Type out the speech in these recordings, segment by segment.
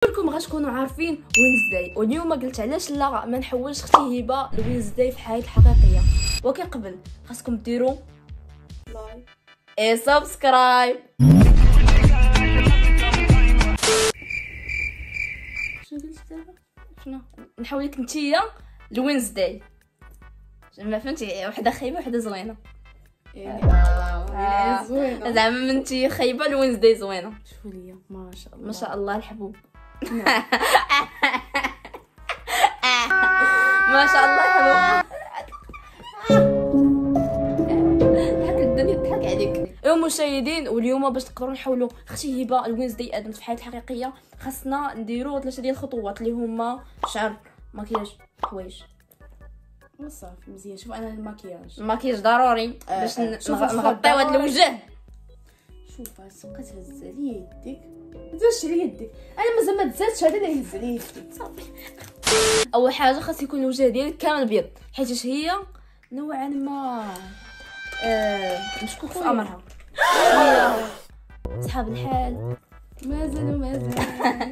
كلكم غتكونوا عارفين وينزداي، واليوم قلت علاش لا ما نحولش اختي هبه لوينزداي في الحياه الحقيقيه. ولكن قبل خاصكم ديروا لايك اي سبسكرايب. شنو قلت دابا؟ شنو نحولك نتيا لوينزداي؟ ما فهمتي، وحده خايبه وحده زوينه. زوينه زعما من انتي خايبه لوينزداي زوينه. شوفوا ليا ما شاء الله ما شاء الله الحبوب. ما شاء الله الحبوب. ضحك الدنيا تضحك عليك. ايوا مشاهدين، واليوم باش نقدروا نحولوا اختي هبه لوينزداي ادم في الحياه الحقيقيه خاصنا نديروا 3 ديال الخطوات اللي هما شعر، مكياج، حوايج. صافي مزيان. شوف انا المكياج ضروري باش نغطيو هاد الوجه. شوف تبقى تهز عليا يديك، ما تهزش عليا يديك، انا مازال ما تزادش هذا اللي يهز عليا يديك. صافي اول حاجه خاص يكون الوجه ديالك كامل بيض، حيت هي نوعا ما مشكوك في امرها. صحاب الحال مازال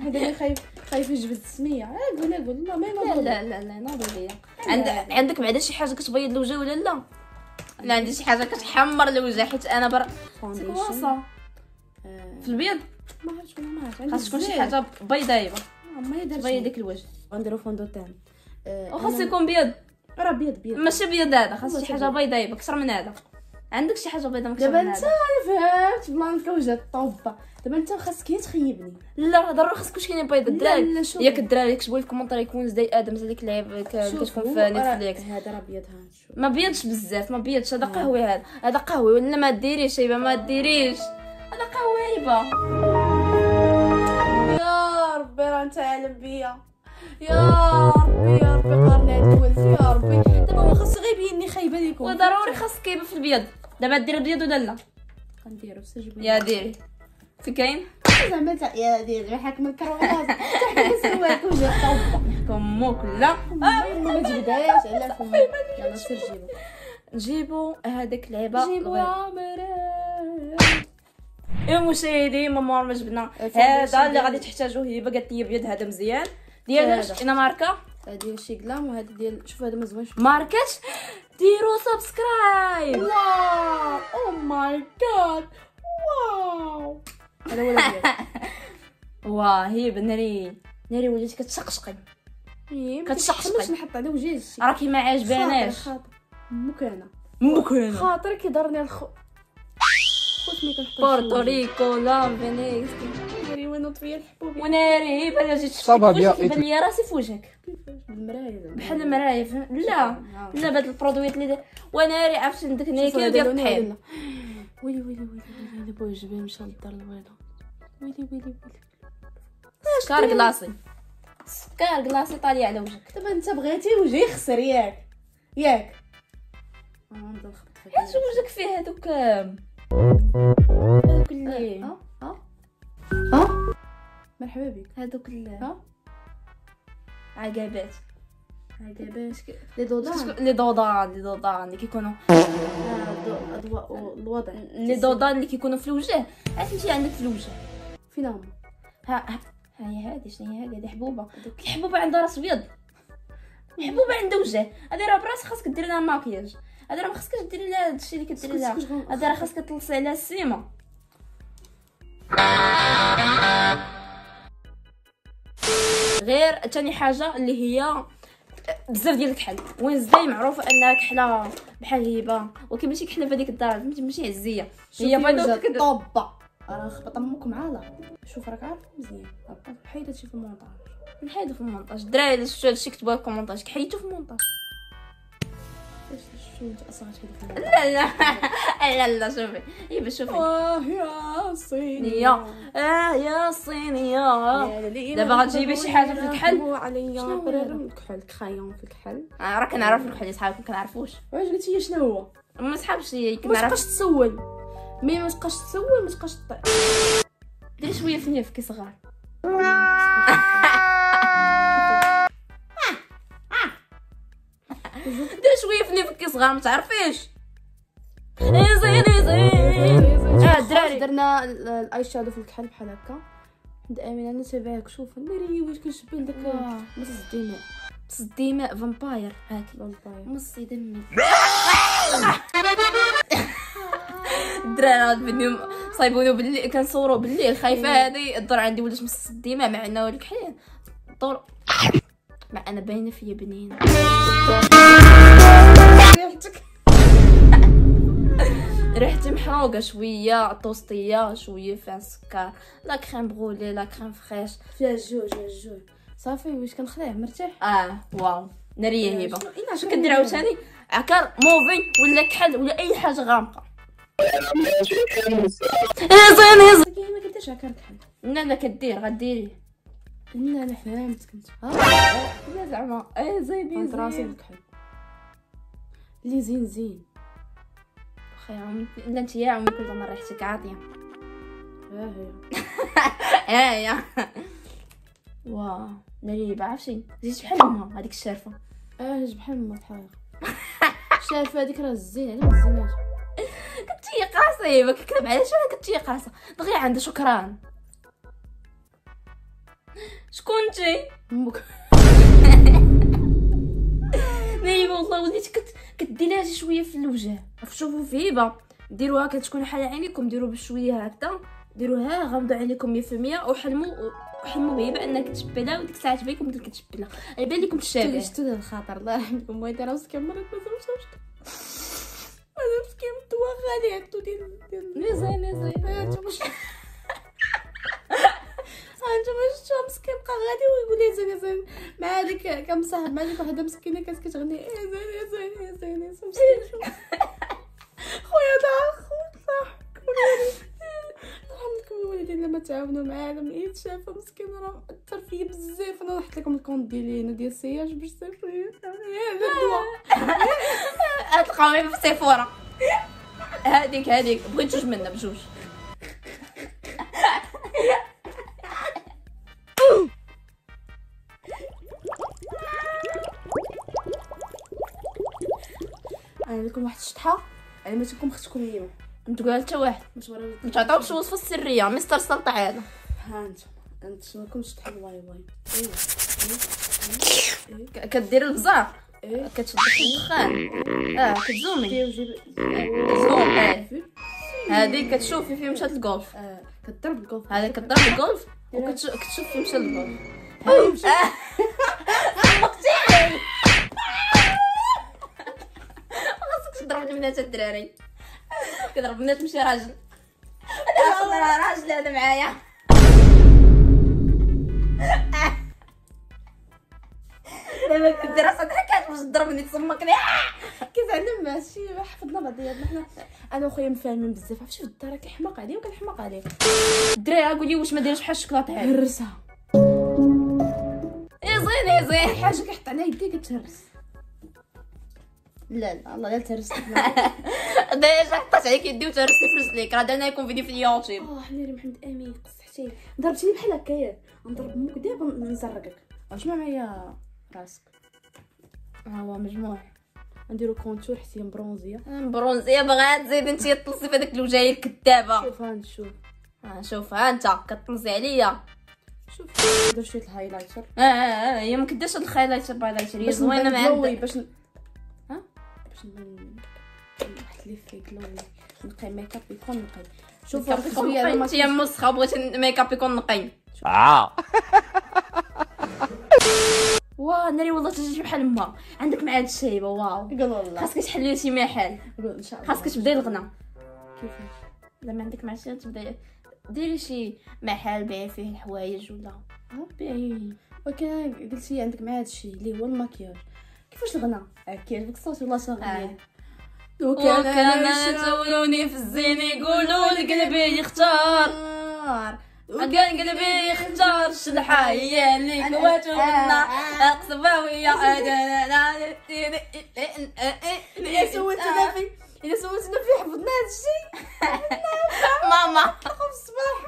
هذا اللي خايف يجبد السميه. قول لا ما لا لا لا لا ناضي ليا. عندك بعدا شي حاجه كتبيض الوجه ولا لا؟ لا عندي شي حاجه كتحمر الوجه، حيت انا فونديشن في البيض ما عرفتش خاص تكون شي حاجه بيضايبه ما يديرش تبيض ديك الوجه. غنديرو فوندوتان وخاص يكون بيض، راه بيض ماشي بيض هذا، خاص شي حاجه بيضايبه اكثر من هذا. عندك شي حاجه بيضاء اكثر من دابا هذا؟ انت فهمت بلانكا وجهت الطوبه. دابا انت خاصك تخيبني. لا ضروري خاص كلشي كاين بيض. الدراري لا، شوف. ياك الدراري كتبوا في الكومونتير يكون زي ادم زي ديك اللعب كتكون في نتفليكس. هذا راه بيض. ها شوف ما بيضش بزاف، ما بيضش. هذا قهوي، هذا قهوي. ولا ما ديريش هيبه، ما ديريش، هذا قهوي هيبه. يا ربي راه انت عالم بيا. يا ربي قارني على الولد. يا ربي دابا ما خاص غير يبيني خايبه ليكم. وضروري خاص كيبه في البيض. دابا دير البيض ولا لا؟ غنديرو سجل يا ديري في كاين زعما تاع يا ديري حاكم الكروات تحت السواك وجه الطوبه فمك. لا ما تجبدهاش على فمك. يلا سير جيبو نجيبو هذاك اللعبه. جيبو يا مرا. يا مشاهدين، ما جبنا هذا اللي غادي تحتاجوه. هبه قالت لي بيض هذا مزيان. ديال شتينا ماركه ديال شي كلام، وهذا ديال شوف هذا ما زوينش. ماركه ديروا سبسكرايب. واو او ماي جاد واو. هذا هو ديال واه هبه ناري وليتي كتشقشقي كتشقشقي. باش نحط على وجهي راكي ما عاجباناش. مكانه خاطري كيضرني خوت ملي كنحط بورتوريكو لا فينيكس ناري وين طفيه الحبوب وناري هبه جيت صابها بان لي راسي في وجهك بالمرايه بحال المرايه. لا بهاد البرودويات اللي وناري عرفتي نديك نيكي ديال الطحين. ويلي بوي جبال مشى للدار البيضاء. ويلي سكر كلاصي طالي على وجهك. دابا انت بغيتي وجهي يخسر ياك نبدا نخبط فيك. حيت وجهك فيه هذوك اللي مرحبا بك. هذوك عقبات لي دودان لي دودان اللي كيكونوا اضواء الوضع. لي دودان اللي كيكونوا في الوجه. عرفتي عندك في الوجه فين هما؟ ها هي هذه. شنو هي هذه؟ حبوبه. الحبوبه عندها راس ابيض، الحبوبه عندها وجه. هذه راه براسك خاصك ديري لها الماكياج. هذا راه ما خاصكش ديري لها هادشي اللي كديري لها. هذا راه خاصك تلصي عليها السيمه. غير ثاني حاجه اللي هي بزاف ديال الكحل. وينزداي معروفه انها كحله بحال هبه، ولكن ماشي كحله فهاديك الدار، فهمتي؟ ماشي عزيه، هي بيضه طوبه. راه خبط امك معالا. شوف راك عارف مزيان. حيدت شي في المونطاج. نحيدو في المونطاج. الدراري اللي شفتوا هادشي كتبوا في الكومونتاج حيدتو في المونطاج. شو انت اصلا تحيد في لا شوفي هبه شوفي. يا صينيه يا صينيه. دابا غتجيبي شي حاجه في الكحل. شنو هو الكحل؟ كرايون في الكحل. راه كنعرف الكحل صحابكم كنعرفوش. واش قلتي لي شنو هو؟ ما صحابش كنعرف. ما تبقاش تسول ما تبقاش تطيح. ديري شويه في نيف كي صغار. دير شويه في نيف كي صغار ما تعرفيش. زين الدراري درنا الاي شادو في الكحل بحال هكا. محمد امين انا تابعك. شوف ناري واش كنشبه لك مص الدماء. مص الدماء فامباير. هاتي فامباير مصي دمي. الدراري بدهم صايبونو بالليل، كنصورو بالليل خايفه هذه الدار عندي ولات مص الدماء مع انه الكحيل الدور مع انا باينه فيا بنينه. ريحتي محروقه شويه، طوستيه شويه فيها سكر، لا كريم بغولي لا كريم فريش فيها جوج صافي. واش كنخليه مرتاح؟ واو ناريه هبه. اش كدير عاوتاني عكر موفي ولا كحل ولا اي حاجه غامقه. زين ما قلتش هكا كحل. لا كدير غديري. لا انا فهمت كنت لا زعما زين كنت راسي بالكحل اللي زين خير. لا انت يا عمي كل ما ريحتك عاطيه. هي واو ناري بعرفشي زيد بحال امها هذيك الشارفه. بحال ما بحال الشارفه هذيك راه زينه على الزينات. كنتي قاصه ما كنكذب على شنو كنتي قاصه دغيا عندها شكران. شكون انتي؟ امك. نايبه والله وليت كدير لها شويه في الوجه. شوفوا في هبه ديروها كتكون حاله عينيكم، ديروا بشويه هكذا ديروها غمضوا عينيكم 100% وحلموا بهبه انك تشبلها وديك الساعه تبينكم بدك تشبلها. يبان لكم الشابه. شتو هذا الخاطر الله يرحمكم ويدي راه مسكين مرات ما فهمتش انا مسكين توا غالي عندو ديال زين انتما شفتو مسكين بقى غادي ويقول لي زين مع هذيك كمصاحب مع ديك وحده مسكينه كانت كتغني زين مسكين خويا دا خويا صح رحمكم الوالدين لما تعاونوا معانا ملي يتشافى مسكين راه اثر فيا بزاف. انا نحط لكم الكونت ديالي هنا ديال السياج باش تفري تلقاوها في سيفورا. هذيك بغيت جوج منا بجوج. انا لكم واحد الشطحه على ما تكون اختكم اليوم نتقول حتى واحد ما تعطيوش الوصفه السريه مستر سلطه هذا. ها انت شنو لكم شطحه واي كدير البزار كتشد الدخان كتزومي زوم هذه كتشوفي فين مشات الجولف كضرب الجولف هذا كضرب الجولف وكتشوف فين مشى الجولف. خاصك تضرب البنات الدراري كضرب بنات ماشي راجل. انا راجل هذا معايا. دابا كدير راسك حكات باش تضربني تسمكني كيزعلم ماشي حفظنا بعضياتنا حنا انا وخويا مفاهمين بزاف. عرفتي في الدار كيحماق عليه وكنحماق عليه. الدراري قولي واش ما دايرش بحال الشكلاط هذا هرسها زين حاجه كيحط عليها يديه كتهرس. لا الله لا تهرس ديجا حطيت عليك يدي وتهرستي في رجليك راه دانا يكون فيديو في اليوتيوب. حنيري محمد امين قصحتي ضربتيني بحال هكايا نضرب امك دابا نزرقك. واش معايا راسك هو مجموع نديرو كونتور حتى برونزيه باغا تزيد انت تطلسي في هذاك الوجايه الكذابه. شوف نشوف شوف ها انت كتطلسي عليا. شوف ندير شويه الهايلايتر. هي ما كديرش هاد الهايلايتر بايلايتر هي زوينه مع باش واحد لي في كلوي نقي ميكاب يكون نقي. شوف خويا انت يا مسخه بغيتي ميكاب يكون نقي. واه ناري والله تجي بحال ما عندك مع هاد الشايبه. واو قول والله خاصك تحلي شي محل. قول ان شاء الله خاصك تبداي الغنى. كيفاش زعما عندك مع شي تبداي ديري شي محل بيع فيه الحوايج ولا بيعي. ولكن قلتي عندك مع هاد الشيء اللي هو المكياج كيفاش الغنى كيعجبك الصوت ولا شغل وكان يسولوني في الزين يقولوا قلبي يختار كان قلبي يختار الشلحه هي اللي كواتو منا اقصباويه الا سولتنا في حفظنا هاد الشيء ماما نقوم الصباح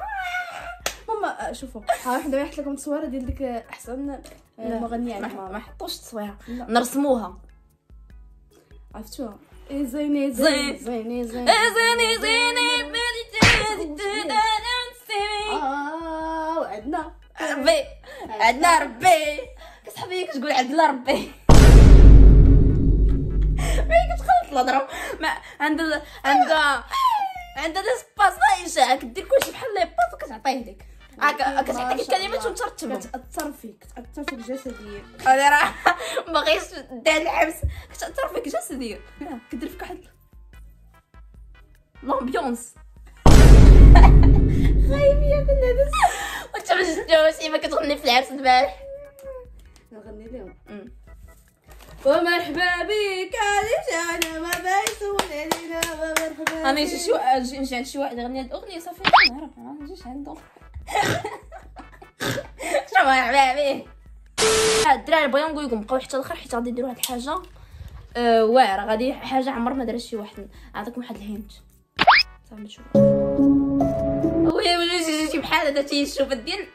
ماما شوفوا ها حنا نحط لكم تصويره ديال ديك احسن مغنيه ما حطوش التصويره نرسموها عرفتوها زيني عندنا ربي عندنا ربي كصحابي كتقول عندنا ربي ما كتخلط الهضره ما عندها دي سباس نايشه كدير كلشي بحال لي باس وكتعطيه لك كتعطيك الكلمات وترتبهم كتاثر فيك جسديا انا راه باغيش دير الحبس كتاثر فيك جسديا كدير فيك واحد لومبيونس خايبيه كنا دز وانت ما شفتوش ما كتغني في العرس البارح نغني لهم ومرحبا بك علشان ما بيسون علينا ومرحبا انا نجي عند شي واحد يغني هاد الاغنيه صافي نعرف ما نجيش عنده شنو مرحبا بك الدراري بغيو نقول لكم بقاو حتى الاخر حيت غادي نديروا واحد الحاجه واعره غادي حاجه عمر ما دارها شي واحد نعطيكم واحد الهنت صافي نشوفوا وي شي بحال هذا تيشوف الدين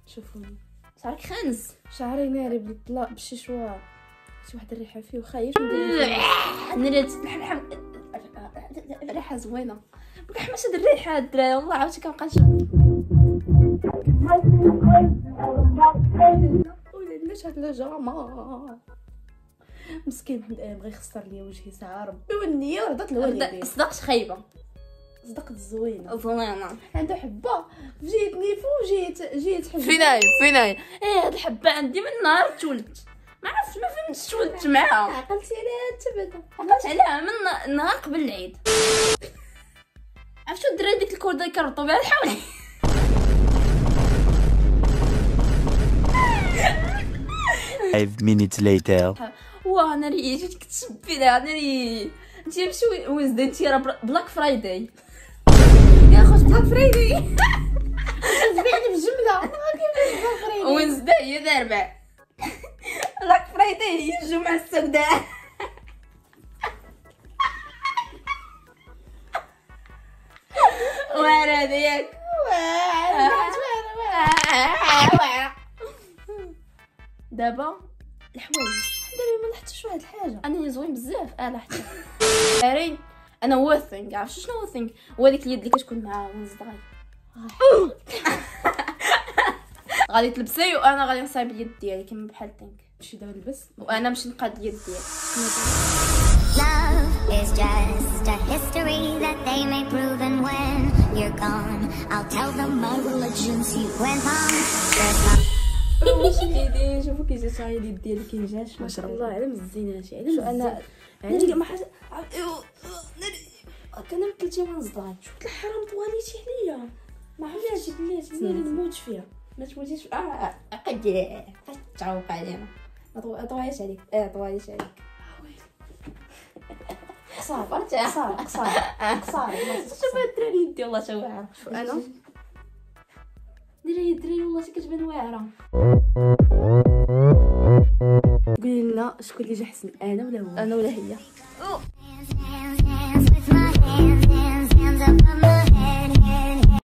شوفوني صارك خانز شعري ناري بالطلاق بشي شوا شي واحد الريحه فيه وخايف نريد ريحه زوينه بقى حماس هاد الريحه الدراري والله عاوتاني كنبقى نشوف وليش هاد الجامع مسكين بغى يخسر لي وجهي ساعه ربي والنيه ورضات الوالدين صدقت خايبه صدقت زوينه زوينه عنده حبه جيتني جيت حبه فيناي هاد الحبه عندي من نهار تولدت ما عرفتش ما فهمتش تولدت معاها عقلتي عليها تبدا عقلت عليها من نهار قبل العيد عرفتوا الدراري ديك الكورده كيربطوا بها الحول 5 minutes later. واه انا ري جيت كتشبي لها انا ري انت مشي وينزداي انت راه بلاك فرايداي يا خوت بلاك فرايداي تبيعني بالجمله كيفاش بلاك فرايداي وينزداي هي الاربع بلاك فرايداي هي الجمعه السوداء واعره هذيك دابا الحوايج دابا ما لاحظتش واحد الحاجه انا زوين بزاف لاحظت داري انا ووثينغ عرفتي شنو ووثينغ هو ديك اليد اللي كتكون مع ونز صغير غادي تلبسي وانا غادي نصايب اليد ديالي كيما بحال تانك شي دابا نلبس وانا نمشي نقاد اليد ديالي Love is just a history that they may prove, and when you're gone, I'll tell them my religion's you went on. واش اليدين شوفوا كي جات اليد ديالي كي جات ما شاء الله على مزيناتي على شو انا نلقى ما حاجه كان كلتي ونز صغير شفت الحرام طواليتي عليا ما علاش بلاتي نموت فيها ما تموتيش قد تعوق علينا ما طواليش عليك طواليش عليك قصار شوف الدراري يدي والله تا واعره شو انا الدراري والله كتبان واعره قولي لنا شكون اللي جا حسن انا ولا هو انا ولا هي